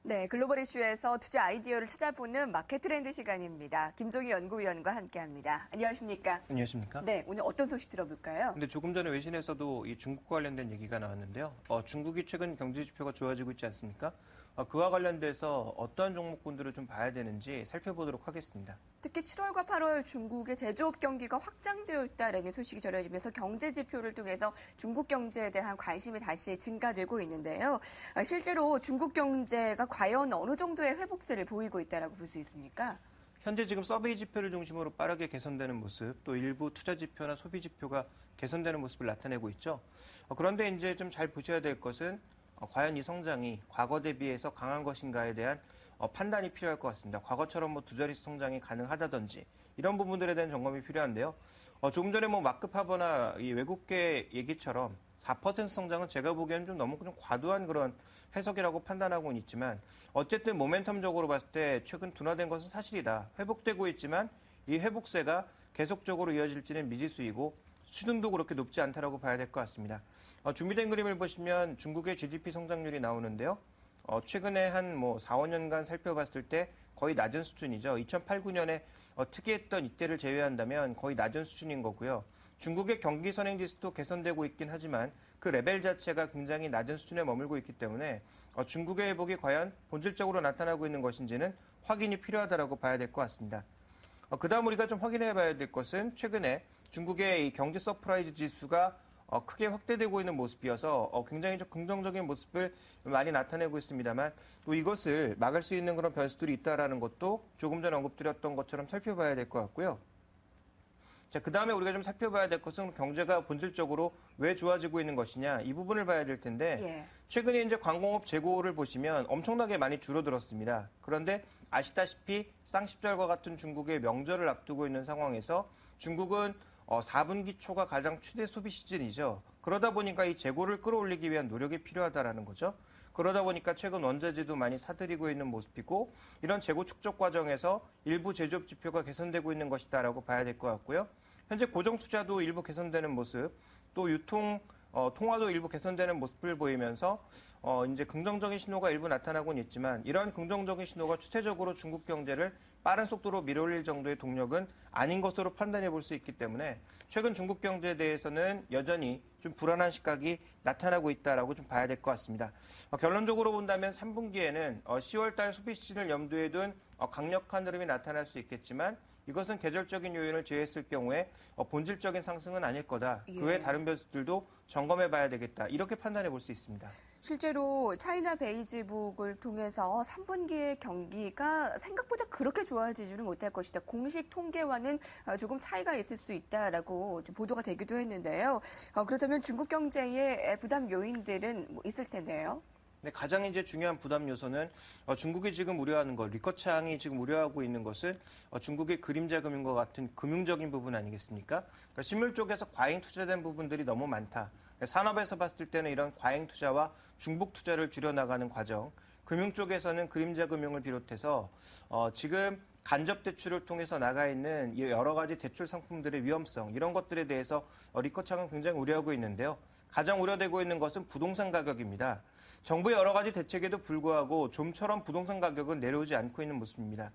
네, 글로벌 이슈에서 투자 아이디어를 찾아보는 마켓 트렌드 시간입니다. 김종희 연구위원과 함께합니다. 안녕하십니까? 안녕하십니까? 네, 오늘 어떤 소식 들어볼까요? 근데 조금 전에 외신에서도 이 중국과 관련된 얘기가 나왔는데요. 중국이 최근 경제 지표가 좋아지고 있지 않습니까? 그와 관련돼서 어떠한 종목군들을 좀 봐야 되는지 살펴보도록 하겠습니다. 특히 7월과 8월 중국의 제조업 경기가 확장되어 있다라는 소식이 전해지면서 경제 지표를 통해서 중국 경제에 대한 관심이 다시 증가되고 있는데요. 실제로 중국 경제가 과연 어느 정도의 회복세를 보이고 있다라고 볼 수 있습니까? 현재 지금 서베이 지표를 중심으로 빠르게 개선되는 모습, 또 일부 투자 지표나 소비 지표가 개선되는 모습을 나타내고 있죠. 그런데 이제 좀 잘 보셔야 될 것은 과연 이 성장이 과거 대비해서 강한 것인가에 대한 판단이 필요할 것 같습니다. 과거처럼 두 자릿수 성장이 가능하다든지 이런 부분들에 대한 점검이 필요한데요. 조금 전에 마크파버나 이 외국계 얘기처럼 4% 성장은 제가 보기에는 좀 너무 좀 과도한 그런 해석이라고 판단하고는 있지만 어쨌든 모멘텀적으로 봤을 때 최근 둔화된 것은 사실이다. 회복되고 있지만 이 회복세가 계속적으로 이어질지는 미지수이고 수준도 그렇게 높지 않다라고 봐야 될 것 같습니다. 준비된 그림을 보시면 중국의 GDP 성장률이 나오는데요. 최근에 한 4, 5년간 살펴봤을 때 거의 낮은 수준이죠. 2008, 9년에 특이했던 이때를 제외한다면 거의 낮은 수준인 거고요. 중국의 경기 선행 지수도 개선되고 있긴 하지만 그 레벨 자체가 굉장히 낮은 수준에 머물고 있기 때문에 중국의 회복이 과연 본질적으로 나타나고 있는 것인지는 확인이 필요하다라고 봐야 될 것 같습니다. 그다음 우리가 좀 확인해 봐야 될 것은 최근에 중국의 이 경제 서프라이즈 지수가 크게 확대되고 있는 모습이어서 굉장히 좀 긍정적인 모습을 많이 나타내고 있습니다만 또 이것을 막을 수 있는 그런 변수들이 있다라는 것도 조금 전에 언급드렸던 것처럼 살펴봐야 될 것 같고요. 자, 그 다음에 우리가 좀 살펴봐야 될 것은 경제가 본질적으로 왜 좋아지고 있는 것이냐 이 부분을 봐야 될 텐데 최근에 이제 관공업 재고를 보시면 엄청나게 많이 줄어들었습니다. 그런데 아시다시피 쌍십절과 같은 중국의 명절을 앞두고 있는 상황에서 중국은 4분기 초가 가장 최대 소비 시즌이죠. 그러다 보니까 이 재고를 끌어올리기 위한 노력이 필요하다라는 거죠. 그러다 보니까 최근 원자재도 많이 사들이고 있는 모습이고 이런 재고 축적 과정에서 일부 제조업 지표가 개선되고 있는 것이다라고 봐야 될 것 같고요. 현재 고정 투자도 일부 개선되는 모습, 또 유통 통화도 일부 개선되는 모습을 보이면서 이제 긍정적인 신호가 일부 나타나고는 있지만 이런 긍정적인 신호가 추세적으로 중국 경제를 빠른 속도로 밀어올릴 정도의 동력은 아닌 것으로 판단해 볼 수 있기 때문에 최근 중국 경제에 대해서는 여전히 좀 불안한 시각이 나타나고 있다라고 좀 봐야 될 것 같습니다. 결론적으로 본다면 3분기에는 10월 달 소비 시즌을 염두에 둔 강력한 흐름이 나타날 수 있겠지만 이것은 계절적인 요인을 제외했을 경우에 본질적인 상승은 아닐 거다. 그 외 다른 변수들도 점검해 봐야 되겠다. 이렇게 판단해 볼 수 있습니다. 실제로 차이나 베이지북을 통해서 3분기의 경기가 생각보다 그렇게 좋아지지는 못할 것이다. 공식 통계와는 조금 차이가 있을 수 있다라고 좀 보도가 되기도 했는데요. 그렇다면 중국 경제의 부담 요인들은 있을 텐데요. 네, 가장 이제 중요한 부담 요소는 중국이 지금 우려하는 것, 리커창이 지금 우려하고 있는 것은 중국의 그림자 금융과 같은 금융적인 부분 아니겠습니까? 그러니까 실물 쪽에서 과잉 투자된 부분들이 너무 많다. 산업에서 봤을 때는 이런 과잉 투자와 중복 투자를 줄여나가는 과정, 금융 쪽에서는 그림자 금융을 비롯해서 지금 간접 대출을 통해서 나가 있는 여러 가지 대출 상품들의 위험성 이런 것들에 대해서 리커창은 굉장히 우려하고 있는데요. 가장 우려되고 있는 것은 부동산 가격입니다. 정부의 여러 가지 대책에도 불구하고 좀처럼 부동산 가격은 내려오지 않고 있는 모습입니다.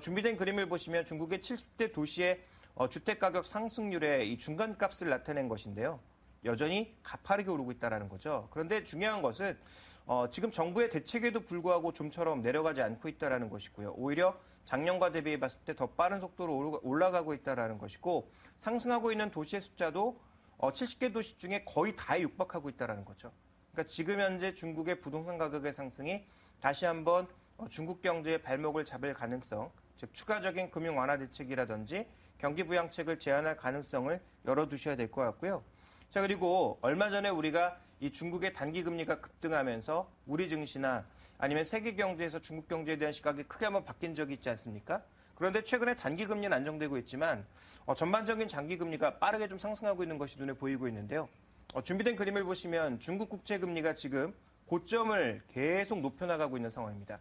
준비된 그림을 보시면 중국의 70대 도시의 주택가격 상승률의 이 중간값을 나타낸 것인데요. 여전히 가파르게 오르고 있다는 거죠. 그런데 중요한 것은 지금 정부의 대책에도 불구하고 좀처럼 내려가지 않고 있다는 것이고요. 오히려 작년과 대비해 봤을 때 더 빠른 속도로 올라가고 있다는 것이고 상승하고 있는 도시의 숫자도 70개 도시 중에 거의 다에 육박하고 있다는 거죠. 그러니까 지금 현재 중국의 부동산 가격의 상승이 다시 한번 중국 경제의 발목을 잡을 가능성, 즉 추가적인 금융 완화 대책이라든지 경기 부양책을 제한할 가능성을 열어두셔야 될 것 같고요. 자, 그리고 얼마 전에 우리가 이 중국의 단기 금리가 급등하면서 우리 증시나 아니면 세계 경제에서 중국 경제에 대한 시각이 크게 한번 바뀐 적이 있지 않습니까? 그런데 최근에 단기 금리는 안정되고 있지만 전반적인 장기 금리가 빠르게 좀 상승하고 있는 것이 눈에 보이고 있는데요. 준비된 그림을 보시면 중국 국채 금리가 지금 고점을 계속 높여나가고 있는 상황입니다.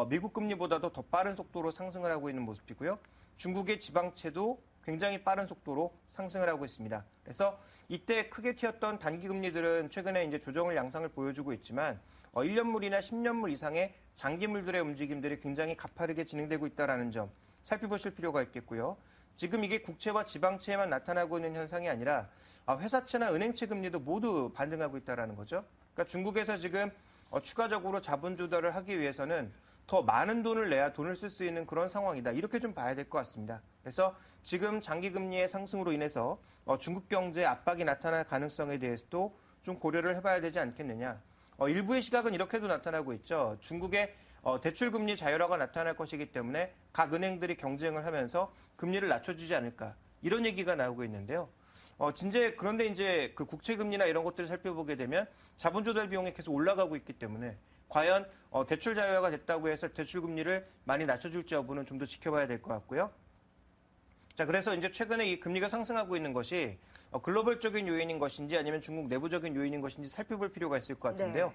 미국 금리보다도 더 빠른 속도로 상승을 하고 있는 모습이고요. 중국의 지방채도 굉장히 빠른 속도로 상승을 하고 있습니다. 그래서 이때 크게 튀었던 단기 금리들은 최근에 이제 조정을 양상을 보여주고 있지만 1년물이나 10년물 이상의 장기물들의 움직임들이 굉장히 가파르게 진행되고 있다는 점 살펴보실 필요가 있겠고요. 지금 이게 국채와 지방채에만 나타나고 있는 현상이 아니라 회사채나 은행채 금리도 모두 반등하고 있다는 거죠. 그러니까 중국에서 지금 추가적으로 자본 조달을 하기 위해서는 더 많은 돈을 내야 돈을 쓸 수 있는 그런 상황이다. 이렇게 좀 봐야 될 것 같습니다. 그래서 지금 장기금리의 상승으로 인해서 중국 경제에 압박이 나타날 가능성에 대해서도 좀 고려를 해봐야 되지 않겠느냐. 일부의 시각은 이렇게도 나타나고 있죠. 중국의 대출금리 자율화가 나타날 것이기 때문에 각 은행들이 경쟁을 하면서 금리를 낮춰주지 않을까. 이런 얘기가 나오고 있는데요. 그런데 이제 그 국채금리나 이런 것들을 살펴보게 되면 자본 조달 비용이 계속 올라가고 있기 때문에 과연 대출 자유화가 됐다고 해서 대출 금리를 많이 낮춰줄지 여부는 좀 더 지켜봐야 될 것 같고요. 자, 그래서 이제 최근에 이 금리가 상승하고 있는 것이 글로벌적인 요인인 것인지 아니면 중국 내부적인 요인인 것인지 살펴볼 필요가 있을 것 같은데요.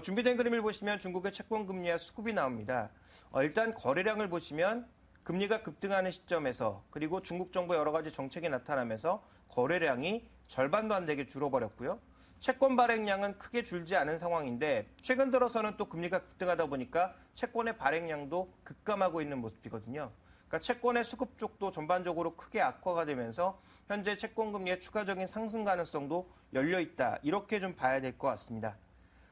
준비된 그림을 보시면 중국의 채권 금리와 수급이 나옵니다. 일단 거래량을 보시면 금리가 급등하는 시점에서 그리고 중국 정부의 여러 가지 정책이 나타나면서 거래량이 절반도 안 되게 줄어버렸고요. 채권 발행량은 크게 줄지 않은 상황인데 최근 들어서는 또 금리가 급등하다 보니까 채권의 발행량도 급감하고 있는 모습이거든요. 그러니까 채권의 수급 쪽도 전반적으로 크게 악화가 되면서 현재 채권 금리의 추가적인 상승 가능성도 열려 있다. 이렇게 좀 봐야 될 것 같습니다.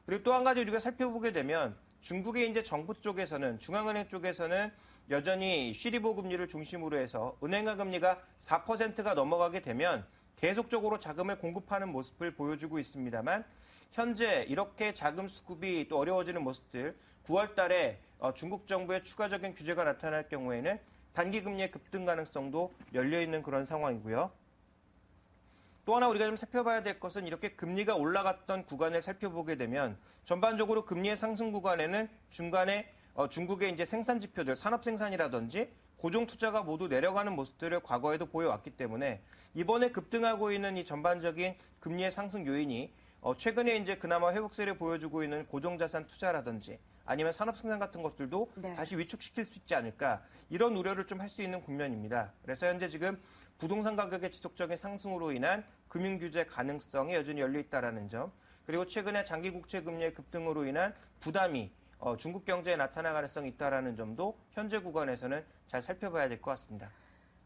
그리고 또 한 가지 우리가 살펴보게 되면 중국의 이제 정부 쪽에서는 중앙은행 쪽에서는 여전히 쉬리보 금리를 중심으로 해서 은행화 금리가 4%가 넘어가게 되면 계속적으로 자금을 공급하는 모습을 보여주고 있습니다만 현재 이렇게 자금 수급이 또 어려워지는 모습들 9월 달에 중국 정부의 추가적인 규제가 나타날 경우에는 단기 금리의 급등 가능성도 열려 있는 그런 상황이고요. 또 하나 우리가 좀 살펴봐야 될 것은 이렇게 금리가 올라갔던 구간을 살펴보게 되면 전반적으로 금리의 상승 구간에는 중간에 중국의 이제 생산 지표들, 산업 생산이라든지 고정 투자가 모두 내려가는 모습들을 과거에도 보여왔기 때문에 이번에 급등하고 있는 이 전반적인 금리의 상승 요인이 최근에 이제 그나마 회복세를 보여주고 있는 고정자산 투자라든지 아니면 산업 생산 같은 것들도 다시 위축시킬 수 있지 않을까 이런 우려를 좀 할 수 있는 국면입니다. 그래서 현재 지금 부동산 가격의 지속적인 상승으로 인한 금융 규제 가능성이 여전히 열려 있다는 점 그리고 최근에 장기 국채 금리의 급등으로 인한 부담이 중국 경제에 나타날 가능성이 있다는 점도 현재 구간에서는 잘 살펴봐야 될 것 같습니다.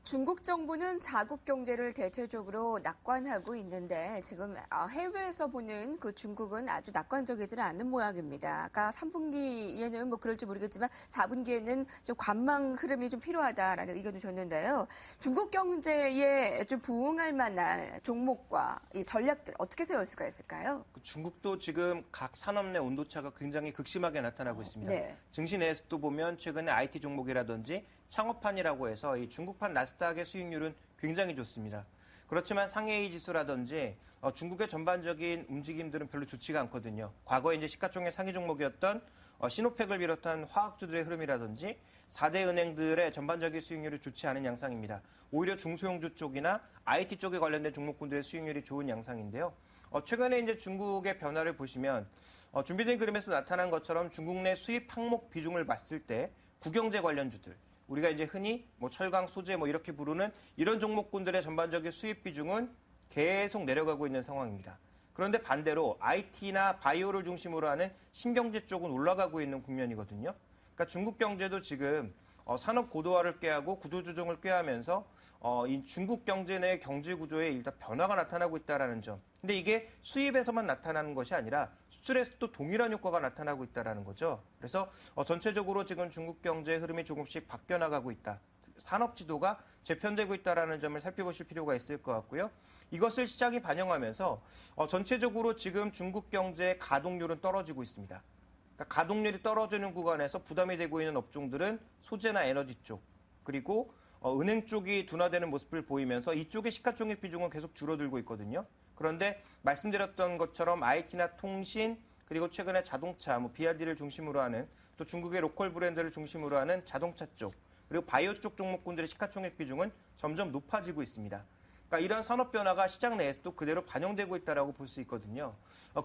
중국 정부는 자국 경제를 대체적으로 낙관하고 있는데 지금 해외에서 보는 그 중국은 아주 낙관적이지는 않는 모양입니다. 아까 3분기에는 뭐 그럴지 모르겠지만 4분기에는 좀 관망 흐름이 좀 필요하다라는 의견을 줬는데요. 중국 경제에 좀 부응할 만한 종목과 이 전략들 어떻게 세울 수가 있을까요? 중국도 지금 각 산업 내 온도차가 굉장히 극심하게 나타나고 있습니다. 네. 증시 내에서도 보면 최근에 IT 종목이라든지 창업판이라고 해서 이 중국판 나스닥의 수익률은 굉장히 좋습니다. 그렇지만 상해이 지수라든지 중국의 전반적인 움직임들은 별로 좋지가 않거든요. 과거에 이제 시가총액 상위 종목이었던 시노팩을 비롯한 화학주들의 흐름이라든지 4대 은행들의 전반적인 수익률이 좋지 않은 양상입니다. 오히려 중소형주 쪽이나 IT 쪽에 관련된 종목군들의 수익률이 좋은 양상인데요. 최근에 이제 중국의 변화를 보시면 준비된 그림에서 나타난 것처럼 중국 내 수입 항목 비중을 봤을 때 국영재 관련주들 우리가 이제 흔히 뭐 철강, 소재 뭐 이렇게 부르는 이런 종목군들의 전반적인 수입 비중은 계속 내려가고 있는 상황입니다. 그런데 반대로 IT나 바이오를 중심으로 하는 신경제 쪽은 올라가고 있는 국면이거든요. 그러니까 중국 경제도 지금 산업 고도화를 꾀하고 구조조정을 꾀하면서 이 중국 경제 내 경제 구조에 일단 변화가 나타나고 있다는 점. 근데 이게 수입에서만 나타나는 것이 아니라 수출에서도 동일한 효과가 나타나고 있다는 거죠. 그래서 전체적으로 지금 중국 경제의 흐름이 조금씩 바뀌어 나가고 있다. 산업 지도가 재편되고 있다는 점을 살펴보실 필요가 있을 것 같고요. 이것을 시장이 반영하면서 전체적으로 지금 중국 경제의 가동률은 떨어지고 있습니다. 그러니까 가동률이 떨어지는 구간에서 부담이 되고 있는 업종들은 소재나 에너지 쪽 그리고 은행 쪽이 둔화되는 모습을 보이면서 이쪽의 시가총액 비중은 계속 줄어들고 있거든요. 그런데 말씀드렸던 것처럼 IT나 통신 그리고 최근에 자동차, BRD를 중심으로 하는 또 중국의 로컬 브랜드를 중심으로 하는 자동차 쪽 그리고 바이오 쪽 종목군들의 시가총액 비중은 점점 높아지고 있습니다. 그러니까 이런 산업 변화가 시장 내에서도 그대로 반영되고 있다고 볼 수 있거든요.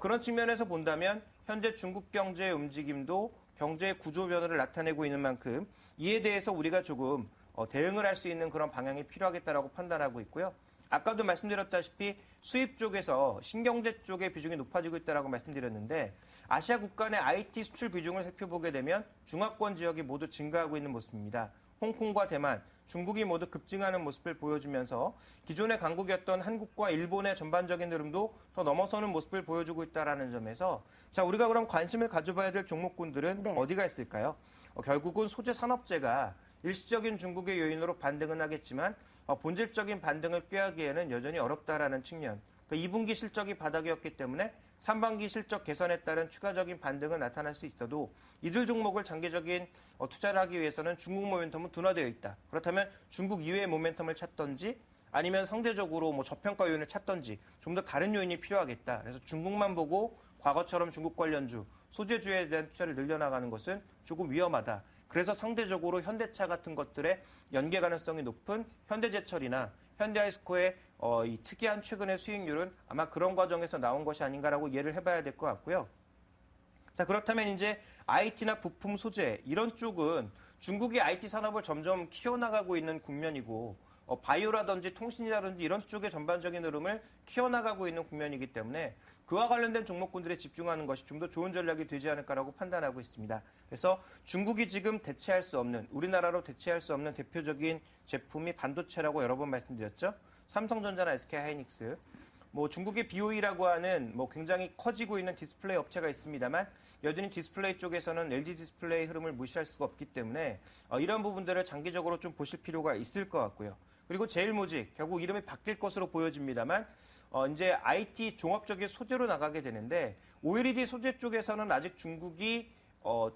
그런 측면에서 본다면 현재 중국 경제의 움직임도 경제의 구조 변화를 나타내고 있는 만큼 이에 대해서 우리가 조금 대응을 할 수 있는 그런 방향이 필요하겠다라고 판단하고 있고요. 아까도 말씀드렸다시피 수입 쪽에서 신경제 쪽의 비중이 높아지고 있다고 말씀드렸는데 아시아 국가 내 IT 수출 비중을 살펴보게 되면 중화권 지역이 모두 증가하고 있는 모습입니다. 홍콩과 대만, 중국이 모두 급증하는 모습을 보여주면서 기존의 강국이었던 한국과 일본의 전반적인 흐름도 더 넘어서는 모습을 보여주고 있다는 점에서 자 우리가 그럼 관심을 가져봐야 될 종목군들은 네. 어디가 있을까요? 결국은 소재 산업재가 일시적인 중국의 요인으로 반등은 하겠지만 본질적인 반등을 꾀하기에는 여전히 어렵다라는 측면. 그러니까 2분기 실적이 바닥이었기 때문에 3분기 실적 개선에 따른 추가적인 반등은 나타날 수 있어도 이들 종목을 장기적인 투자를 하기 위해서는 중국 모멘텀은 둔화되어 있다. 그렇다면 중국 이외의 모멘텀을 찾던지 아니면 상대적으로 뭐 저평가 요인을 찾던지 좀 더 다른 요인이 필요하겠다. 그래서 중국만 보고 과거처럼 중국 관련주, 소재주에 대한 투자를 늘려나가는 것은 조금 위험하다. 그래서 상대적으로 현대차 같은 것들의 연계 가능성이 높은 현대제철이나 현대아이스코의 이 특이한 최근의 수익률은 아마 그런 과정에서 나온 것이 아닌가라고 이해를 해봐야 될 것 같고요. 자 그렇다면 이제 IT나 부품 소재 이런 쪽은 중국이 IT 산업을 점점 키워나가고 있는 국면이고 바이오라든지 통신이라든지 이런 쪽의 전반적인 흐름을 키워나가고 있는 국면이기 때문에 그와 관련된 종목군들에 집중하는 것이 좀 더 좋은 전략이 되지 않을까라고 판단하고 있습니다. 그래서 중국이 지금 대체할 수 없는, 우리나라로 대체할 수 없는 대표적인 제품이 반도체라고 여러 번 말씀드렸죠. 삼성전자나 SK하이닉스. 뭐 중국의 BOE라고 하는 뭐 굉장히 커지고 있는 디스플레이 업체가 있습니다만 여전히 디스플레이 쪽에서는 LG 디스플레이 흐름을 무시할 수가 없기 때문에 이런 부분들을 장기적으로 좀 보실 필요가 있을 것 같고요. 그리고 제일모직 결국 이름이 바뀔 것으로 보여집니다만 이제 IT 종합적인 소재로 나가게 되는데 OLED 소재 쪽에서는 아직 중국이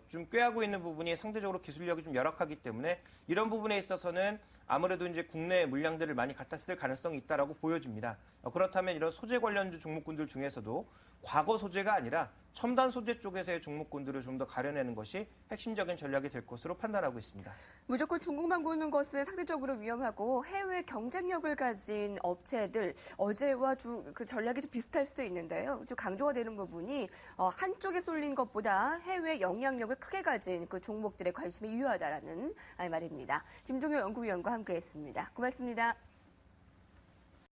좀 꾀하고 있는 부분이 상대적으로 기술력이 좀 열악하기 때문에 이런 부분에 있어서는 아무래도 이제 국내 물량들을 많이 갖다 쓸 가능성이 있다라고 보여집니다. 그렇다면 이런 소재 관련주 종목군들 중에서도 과거 소재가 아니라 첨단 소재 쪽에서의 종목군들을 좀 더 가려내는 것이 핵심적인 전략이 될 것으로 판단하고 있습니다. 무조건 중국만 보는 것은 상대적으로 위험하고 해외 경쟁력을 가진 업체들 어제와 그 전략이 좀 비슷할 수도 있는데요. 좀 강조가 되는 부분이 한쪽에 쏠린 것보다 해외 영향력을 크게 가진 그 종목들에 관심이 유효하다라는 말입니다. 김종효 연구위원과 함께했습니다. 고맙습니다.